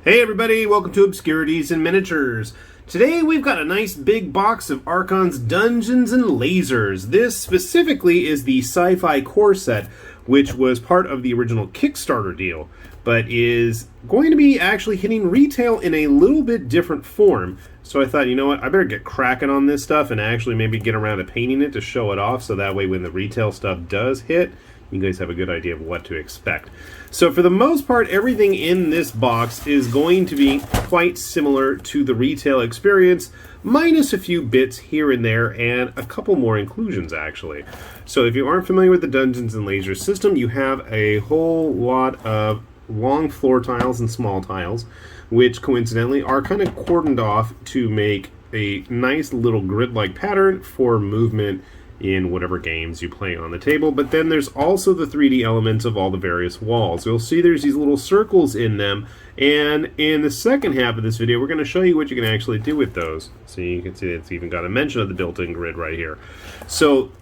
Hey everybody, welcome to Obscurities and Miniatures. Today we've got a nice big box of Archon's Dungeons and Lasers. This specifically is the sci-fi core set, which was part of the original Kickstarter deal, but is going to be actually hitting retail in a little bit different form. So I thought, you know what, I better get cracking on this stuff and actually maybe get around to painting it to show it off, so that way when the retail stuff does hit, you guys have a good idea of what to expect. So for the most part, everything in this box is going to be quite similar to the retail experience, minus a few bits here and there, and a couple more inclusions actually. So if you aren't familiar with the Dungeons and Lasers system, you have a whole lot of long floor tiles and small tiles, which coincidentally are kind of cordoned off to make a nice little grid-like pattern for movement in whatever games you play on the table. But then there's also the 3D elements of all the various walls. You'll see there's these little circles in them, and in the second half of this video we're going to show you what you can actually do with those. So you can see it's even got a mention of the built-in grid right here. So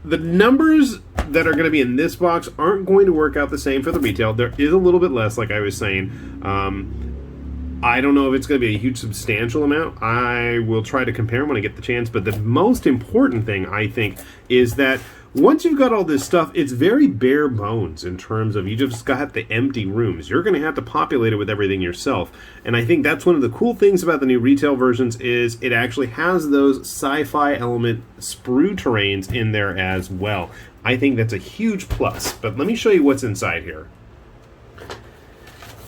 the numbers that are going to be in this box aren't going to work out the same for the retail. There is a little bit less, like I was saying. I don't know if it's going to be a huge substantial amount. I will try to compare them when I get the chance, but the most important thing, I think, is that once you've got all this stuff, it's very bare bones in terms of you just got the empty rooms. You're going to have to populate it with everything yourself. And I think that's one of the cool things about the new retail versions is it actually has those sci-fi element sprue terrains in there as well. I think that's a huge plus. But let me show you what's inside here.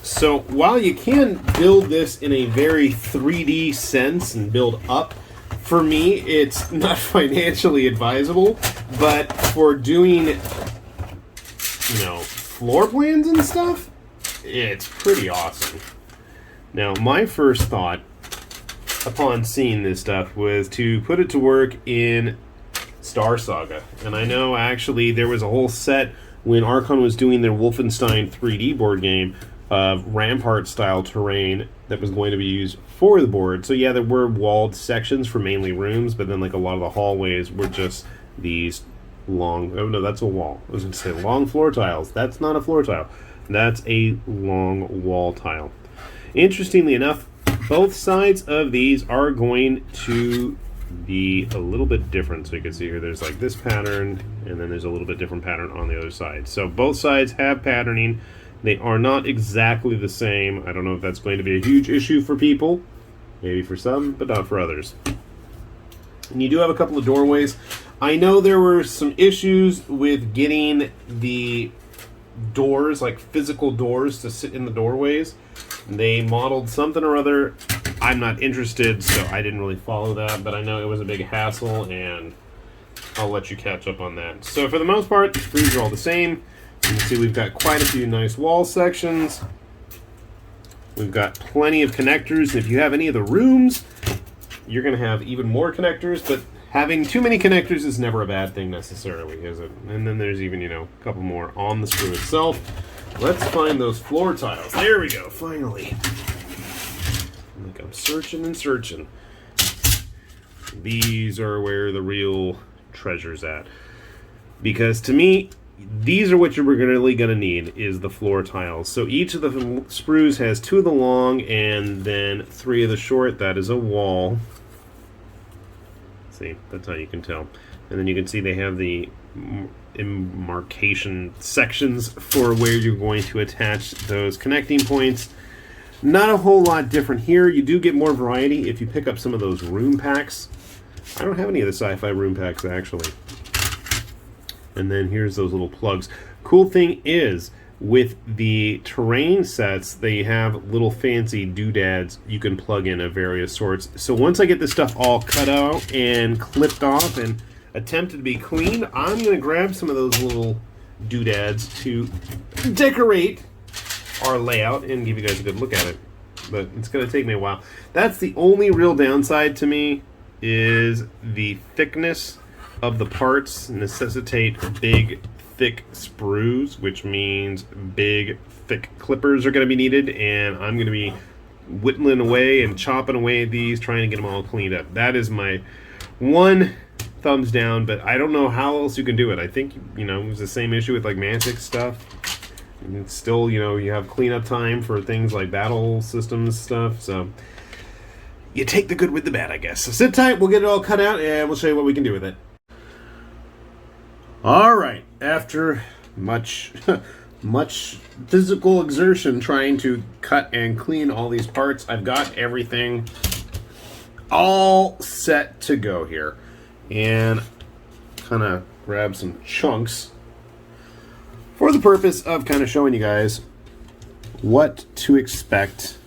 So while you can build this in a very 3D sense and build up, for me it's not financially advisable, but for doing, you know, floor plans and stuff, it's pretty awesome. Now my first thought upon seeing this stuff was to put it to work in Star Saga. And I know actually there was a whole set when Archon was doing their Wolfenstein 3D board game of Rampart style terrain that was going to be used for the board. So yeah, there were walled sections for mainly rooms, but then like a lot of the hallways were just these long, oh no, that's a wall. I was going to say long floor tiles. That's not a floor tile. That's a long wall tile. Interestingly enough, both sides of these are going to be a little bit different. So you can see here there's like this pattern, and then there's a little bit different pattern on the other side. So both sides have patterning. They are not exactly the same. I don't know if that's going to be a huge issue for people. Maybe for some, but not for others. And you do have a couple of doorways. I know there were some issues with getting the doors, like physical doors, to sit in the doorways. They modeled something or other. I'm not interested, so I didn't really follow that, but I know it was a big hassle, and I'll let you catch up on that. So for the most part, the screws are all the same. You can see we've got quite a few nice wall sections. We've got plenty of connectors. If you have any of the rooms, you're going to have even more connectors, but having too many connectors is never a bad thing necessarily, is it? And then there's even, you know, a couple more on the screw itself. Let's find those floor tiles. There we go, finally. Like I'm searching and searching. These are where the real treasure's at. Because to me, these are what you're really going to need, is the floor tiles. So each of the sprues has 2 of the long and then 3 of the short. That is a wall. See, that's how you can tell. And then you can see they have the demarcation sections for where you're going to attach those connecting points. Not a whole lot different here. You do get more variety if you pick up some of those room packs. I don't have any of the sci-fi room packs actually. And then here's those little plugs. Cool thing is, with the terrain sets, they have little fancy doodads you can plug in of various sorts. So once I get this stuff all cut out and clipped off and attempted to be clean, I'm going to grab some of those little doodads to decorate our layout and give you guys a good look at it. But it's going to take me a while. That's the only real downside to me, is the thickness of the parts necessitate big, thick sprues, which means big, thick clippers are going to be needed, and I'm going to be whittling away and chopping away at these, trying to get them all cleaned up. That is my one thumbs down, but I don't know how else you can do it. I think, you know, it was the same issue with like Mantic stuff. And it's still, you know, you have cleanup time for things like battle systems stuff, so you take the good with the bad, I guess. So sit tight, we'll get it all cut out, and we'll show you what we can do with it. Alright, after much much physical exertion trying to cut and clean all these parts, I've got everything all set to go here. And kind of grab some chunks for the purpose of kind of showing you guys what to expect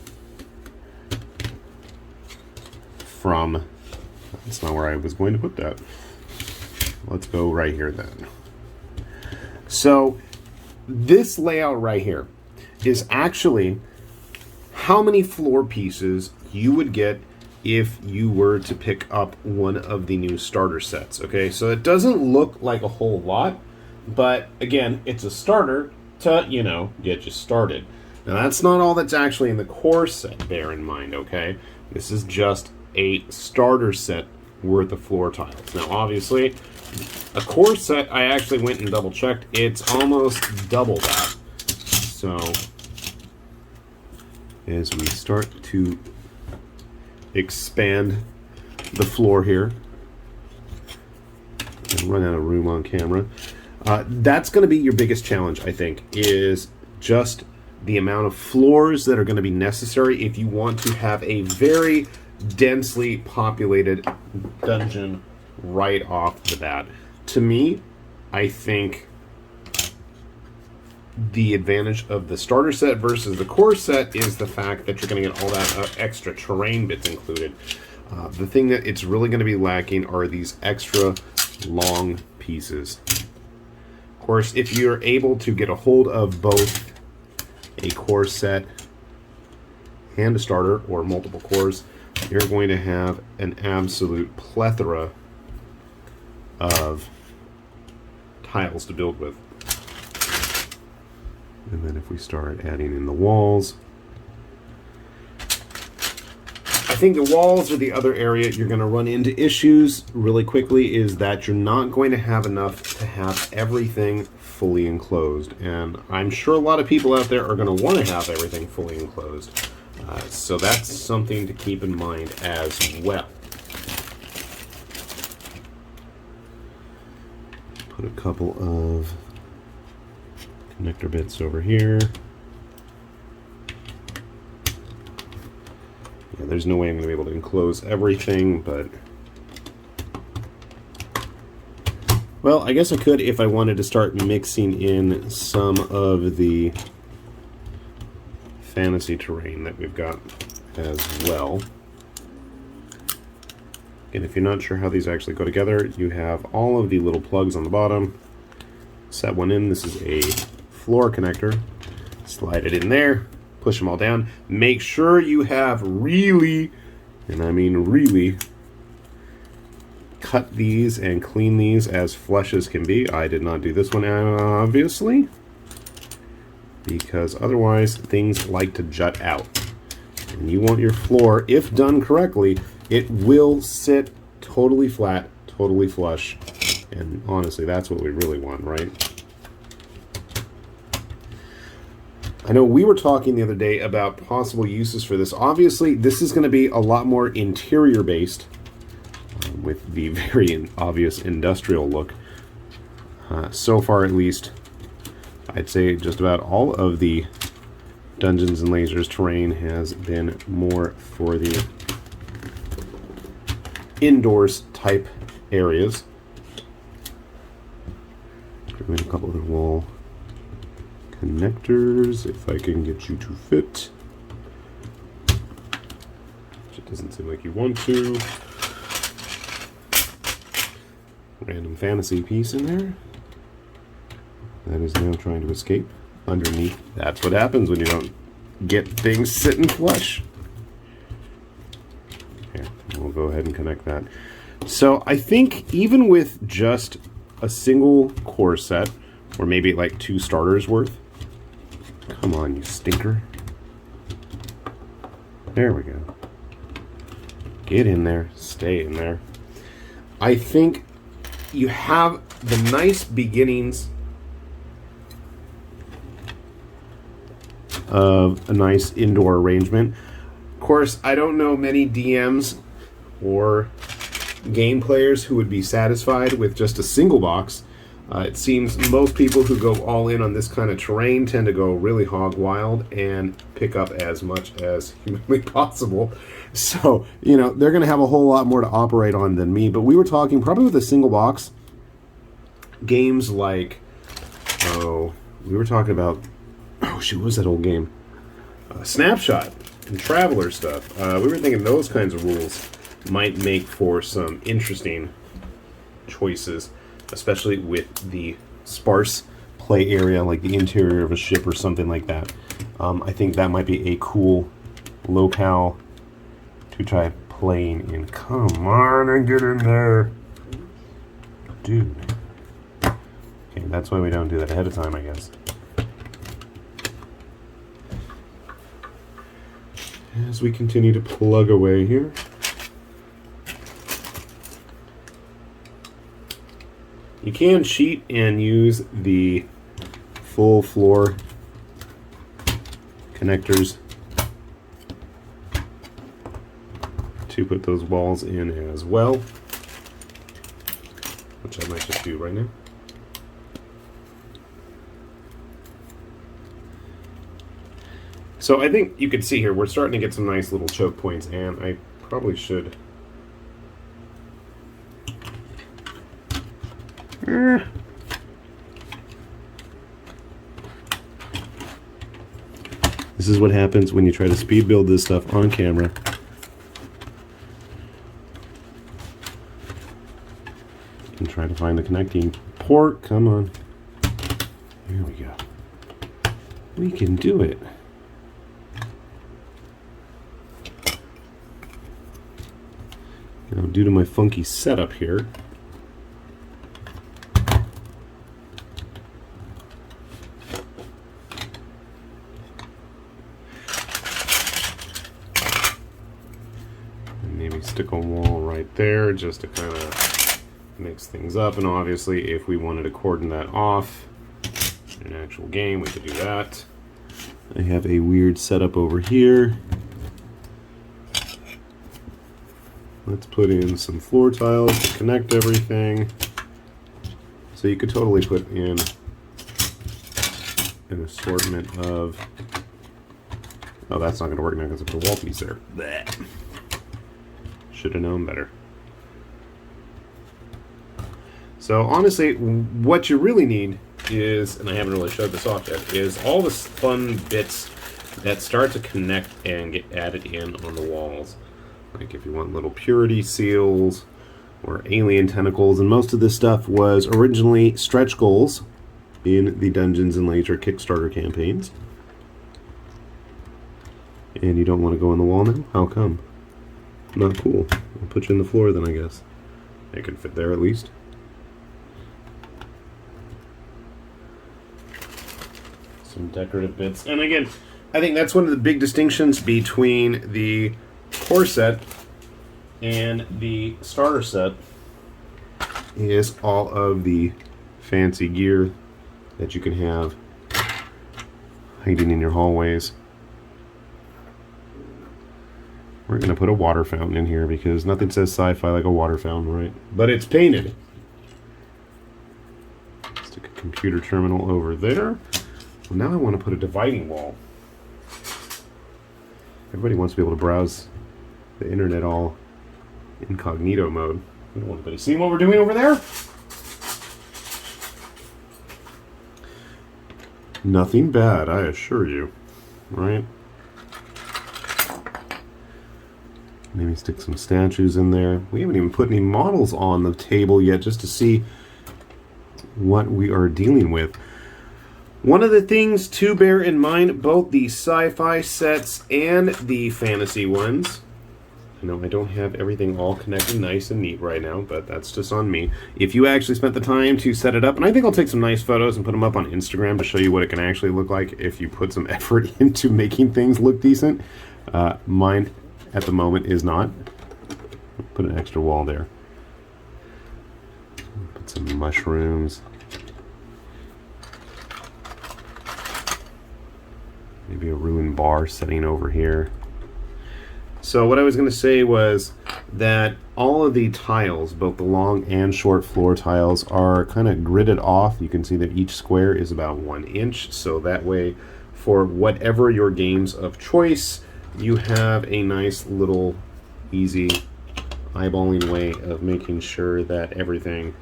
from... That's not where I was going to put that. Let's go right here then. So this layout right here is actually how many floor pieces you would get if you were to pick up one of the new starter sets. Okay, so it doesn't look like a whole lot, but again, it's a starter to, you know, get you started. Now that's not all that's actually in the core set, bear in mind, okay? This is just a starter set worth of floor tiles. Now obviously, a core set, I actually went and double checked, it's almost double that. So as we start to expand the floor here, and run out of room on camera, that's going to be your biggest challenge, I think, is just the amount of floors that are going to be necessary if you want to have a very densely populated dungeon right off the bat. To me, I think the advantage of the starter set versus the core set is the fact that you're going to get all that extra terrain bits included. The thing that it's really going to be lacking are these extra long pieces. Of course, if you're able to get a hold of both a core set and a starter, or multiple cores, you're going to have an absolute plethora of tiles to build with. And then if we start adding in the walls, I think the walls are the other area you're going to run into issues really quickly, is that you're not going to have enough to have everything fully enclosed. And I'm sure a lot of people out there are going to want to have everything fully enclosed. So that's something to keep in mind as well. Put a couple of connector bits over here. Yeah, there's no way I'm going to be able to enclose everything, but... Well, I guess I could if I wanted to start mixing in some of the fantasy terrain that we've got as well. And if you're not sure how these actually go together, you have all of the little plugs on the bottom. Set one in. This is a floor connector. Slide it in there. Push them all down. Make sure you have really, and I mean really, cut these and clean these as flush as can be. I did not do this one, obviously, because otherwise things like to jut out. And you want your floor, if done correctly, it will sit totally flat, totally flush. And honestly, that's what we really want, right? I know we were talking the other day about possible uses for this. Obviously, this is going to be a lot more interior based, with the very obvious industrial look. So far, at least, I'd say just about all of the Dungeons and Lasers terrain has been more for the indoors type areas. Throw in a couple of the wall connectors, if I can get you to fit. Which it doesn't seem like you want to. Random fantasy piece in there. That is now trying to escape underneath. That's what happens when you don't get things sitting flush. Here, we'll go ahead and connect that. So I think even with just a single core set, or maybe like 2 starters worth. Come on, you stinker. There we go. Get in there. Stay in there. I think you have the nice beginnings of a nice indoor arrangement. Of course, I don't know many DMs or game players who would be satisfied with just a single box. It seems most people who go all in on this kind of terrain tend to go really hog wild and pick up as much as humanly possible. So, you know, they're going to have a whole lot more to operate on than me. But we were talking probably with a single box. Games like, we were talking about, what was that old game? Snapshot and Traveler stuff. We were thinking those kinds of rules might make for some interesting choices, especially with the sparse play area, like the interior of a ship or something like that. I think that might be a cool locale to try playing in. Come on and get in there, dude. Okay, that's why we don't do that ahead of time, I guess. As we continue to plug away here. You can cheat and use the full floor connectors to put those walls in as well, which I might just do right now. So I think you can see here, we're starting to get some nice little choke points, and I probably should... This is what happens when you try to speed build this stuff on camera. And try to find the connecting port. Come on. There we go. We can do it. Now, due to my funky setup here, stick a wall right there just to kind of mix things up, and obviously if we wanted to cordon that off in an actual game, we could do that. I have a weird setup over here. Let's put in some floor tiles to connect everything. So you could totally put in an assortment of... Oh, that's not going to work now because it's a wall piece there. Blech. Should have known better. So honestly, what you really need is, and I haven't really showed this off yet, is all the fun bits that start to connect and get added in on the walls. Like if you want little purity seals or alien tentacles, and most of this stuff was originally stretch goals in the Dungeons and Laser Kickstarter campaigns. And you don't want to go on the wall now? How come? Not cool. I'll put you in the floor then, I guess. It can fit there at least. Some decorative bits. And again, I think that's one of the big distinctions between the core set and the starter set, is all of the fancy gear that you can have hiding in your hallways. We're going to put a water fountain in here because nothing says sci-fi like a water fountain, right? But it's painted. Stick a computer terminal over there. Well, now I want to put a dividing wall. Everybody wants to be able to browse the internet all incognito mode. We don't want anybody seeing what we're doing over there. Nothing bad, I assure you. Right? Maybe stick some statues in there. We haven't even put any models on the table yet just to see what we are dealing with. One of the things to bear in mind, both the sci-fi sets and the fantasy ones, I know I don't have everything all connected nice and neat right now, but that's just on me. If you actually spent the time to set it up, and I think I'll take some nice photos and put them up on Instagram to show you what it can actually look like if you put some effort into making things look decent. Mine at the moment is not. Put an extra wall there. Put some mushrooms. Maybe a ruined bar setting over here. So what I was going to say was that all of the tiles, both the long and short floor tiles, are kind of gridded off. You can see that each square is about 1 inch, so that way for whatever your games of choice, you have a nice little easy eyeballing way of making sure that everything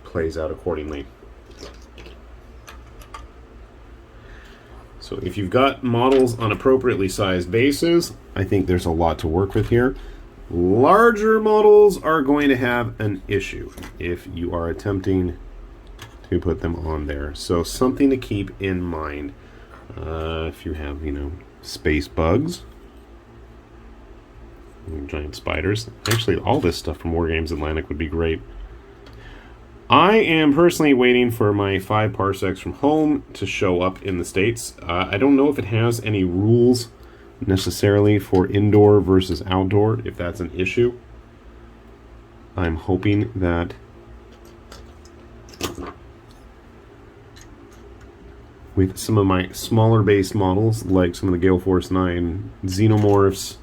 plays out accordingly. So if you've got models on appropriately sized bases, I think there's a lot to work with here. Larger models are going to have an issue if you are attempting to put them on there. So something to keep in mind. If you have, space bugs, giant spiders. Actually, all this stuff from War Games Atlantic would be great. I am personally waiting for my 5 parsecs from home to show up in the States. I don't know if it has any rules necessarily for indoor versus outdoor, if that's an issue. I'm hoping that with some of my smaller base models, like some of the Gale Force 9 Xenomorphs,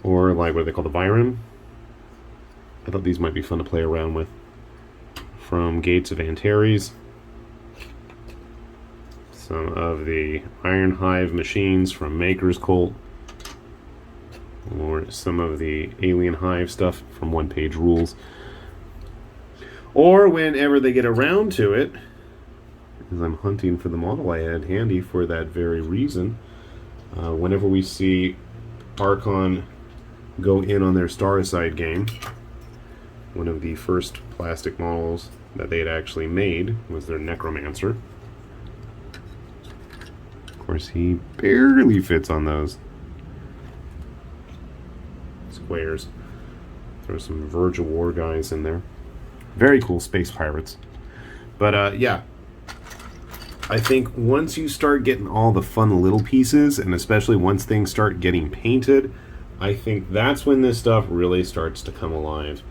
or like what they call the Viren, I thought these might be fun to play around with. From Gates of Antares, some of the Iron Hive machines from Maker's Cult, or some of the Alien Hive stuff from One Page Rules. Or whenever they get around to it, as I'm hunting for the model I had handy for that very reason, whenever we see Archon go in on their Staraside game, one of the first plastic models that they had actually made was their Necromancer. Of course, he barely fits on those squares. Throw some Verge of War guys in there. Very cool space pirates. But yeah, I think once you start getting all the fun little pieces, and especially once things start getting painted, I think that's when this stuff really starts to come alive.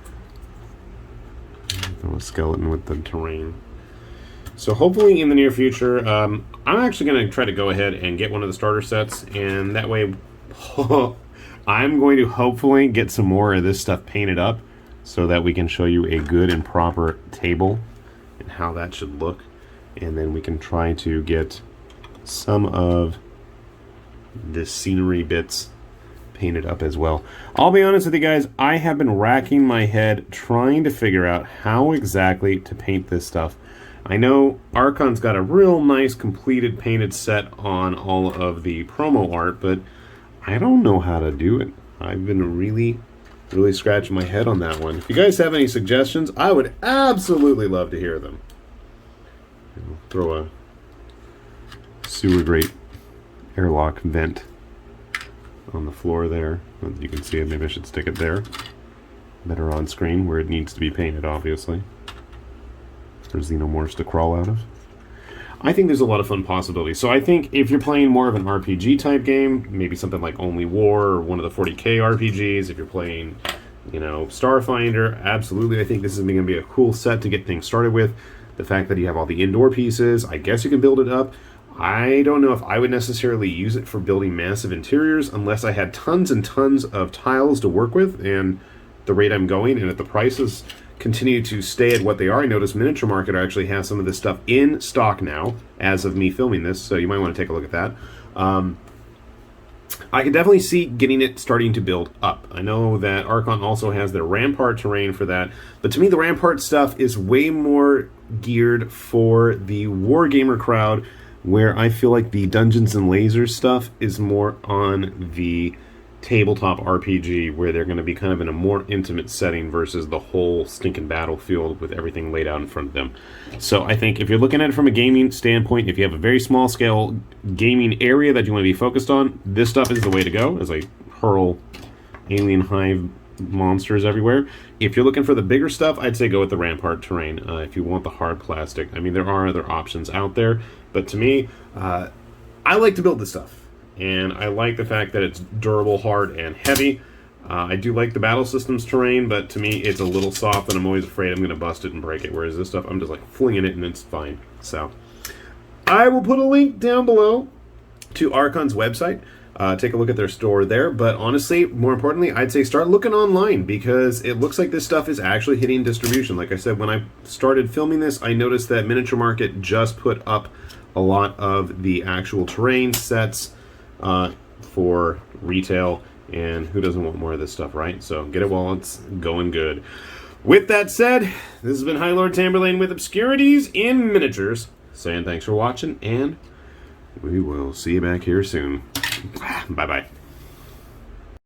Throw a skeleton with the terrain. So hopefully in the near future, I'm actually going to try to go ahead and get one of the starter sets, and that way I'm going to hopefully get some more of this stuff painted up so that we can show you a good and proper table and how that should look, and then we can try to get some of the scenery bits painted up as well. I'll be honest with you guys, I have been racking my head trying to figure out how exactly to paint this stuff. I know Archon's got a real nice completed painted set on all of the promo art, but I don't know how to do it. I've been really scratching my head on that one. If you guys have any suggestions, I would absolutely love to hear them. Throw a sewer grate airlock vent on the floor there. You can see it. Maybe I should stick it there. Better on screen where it needs to be painted, obviously. For Xenomorphs to crawl out of. I think there's a lot of fun possibilities. So I think if you're playing more of an RPG type game, maybe something like Only War or one of the 40k RPGs, if you're playing, Starfinder, absolutely, I think this is going to be a cool set to get things started with. The fact that you have all the indoor pieces, I guess you can build it up. I don't know if I would necessarily use it for building massive interiors unless I had tons and tons of tiles to work with, and the rate I'm going, and if the prices continue to stay at what they are. I notice Miniature Market actually has some of this stuff in stock now as of me filming this, so you might want to take a look at that. I can definitely see getting it starting to build up. I know that Archon also has their Rampart terrain for that, but to me the Rampart stuff is way more geared for the wargamer crowd, where I feel like the Dungeons and Lasers stuff is more on the tabletop RPG, where they're going to be kind of in a more intimate setting versus the whole stinking battlefield with everything laid out in front of them. So I think if you're looking at it from a gaming standpoint, if you have a very small scale gaming area that you want to be focused on, this stuff is the way to go as I hurl alien hive monsters everywhere. If you're looking for the bigger stuff, I'd say go with the Rampart terrain. If you want the hard plastic, I mean, there are other options out there, but to me, I like to build this stuff. And I like the fact that it's durable, hard, and heavy. I do like the battle systems terrain, but to me it's a little soft, and I'm always afraid I'm going to bust it and break it, whereas this stuff, I'm just like flinging it and it's fine. So I will put a link down below to Archon's website. Take a look at their store there. But honestly, more importantly, I'd say start looking online, because it looks like this stuff is actually hitting distribution. Like I said, when I started filming this, I noticed that Miniature Market just put up a lot of the actual terrain sets for retail, and who doesn't want more of this stuff, right? So get it while it's going good. With that said, this has been High Lord Tamberlane with Obscurities in Miniatures, saying thanks for watching, and we will see you back here soon. Bye-bye.